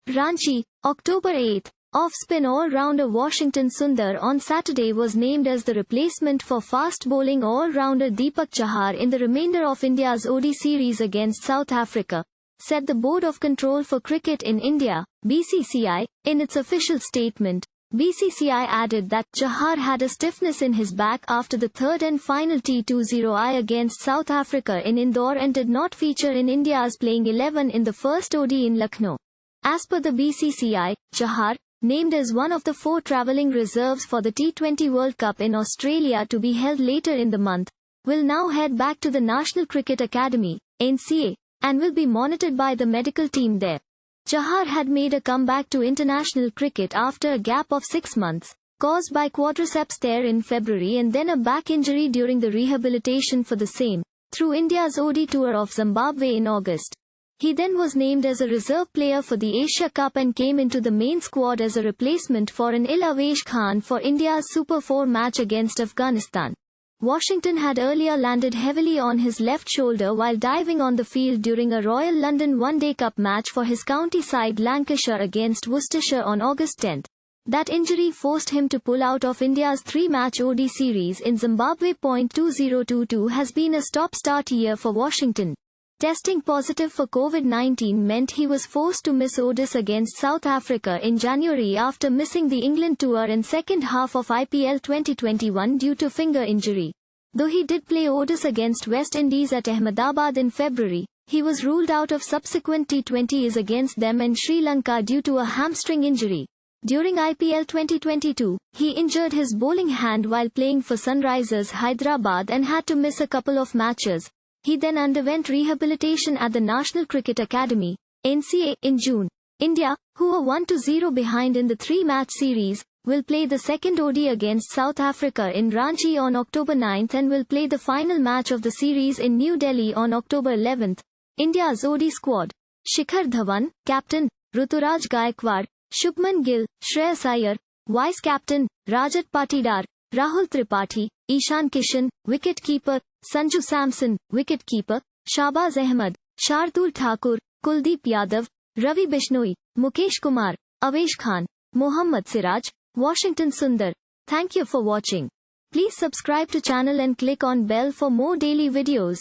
Ranchi, October 8. Off-spin all-rounder Washington Sundar on Saturday was named as the replacement for fast-bowling all-rounder Deepak Chahar in the remainder of India's ODI series against South Africa, said the Board of Control for Cricket in India, BCCI, in its official statement. BCCI added that Chahar had a stiffness in his back after the third and final T20I against South Africa in Indore and did not feature in India's playing 11 in the first ODI in Lucknow. As per the BCCI, Chahar, named as one of the 4 travelling reserves for the T20 World Cup in Australia to be held later in the month, will now head back to the National Cricket Academy, NCA, and will be monitored by the medical team there. Chahar had made a comeback to international cricket after a gap of 6 months, caused by quadriceps tear in February and then a back injury during the rehabilitation for the same, through India's ODI tour of Zimbabwe in August. He then was named as a reserve player for the Asia Cup and came into the main squad as a replacement for an Avesh Khan for India's Super 4 match against Afghanistan. Washington had earlier landed heavily on his left shoulder while diving on the field during a Royal London One Day Cup match for his county side Lancashire against Worcestershire on August 10. That injury forced him to pull out of India's 3-match ODI series in Zimbabwe. 2022 has been a stop-start year for Washington. Testing positive for COVID-19 meant he was forced to miss ODIs against South Africa in January after missing the England tour and second half of IPL 2021 due to finger injury. Though he did play ODIs against West Indies at Ahmedabad in February, he was ruled out of subsequent T20s against them and Sri Lanka due to a hamstring injury. During IPL 2022, he injured his bowling hand while playing for Sunrisers Hyderabad and had to miss a couple of matches. He then underwent rehabilitation at the National Cricket Academy, NCA, in June. India, who were 1-0 behind in the 3-match series, will play the second ODI against South Africa in Ranchi on October 9 and will play the final match of the series in New Delhi on October 11. India's ODI squad: Shikhar Dhawan, captain; Ruturaj Gaikwad, Shubman Gill, Shreyas Iyer, vice-captain; Rajat Patidar, Rahul Tripathi, Ishan Kishan, wicket-keeper; Sanju Samson, wicket-keeper; Shahbaz Ahmed, Shardul Thakur, Kuldeep Yadav, Ravi Bishnoi, Mukesh Kumar, Avesh Khan, Mohammad Siraj, Washington Sundar. Thank you for watching. Please subscribe to channel and click on bell for more daily videos.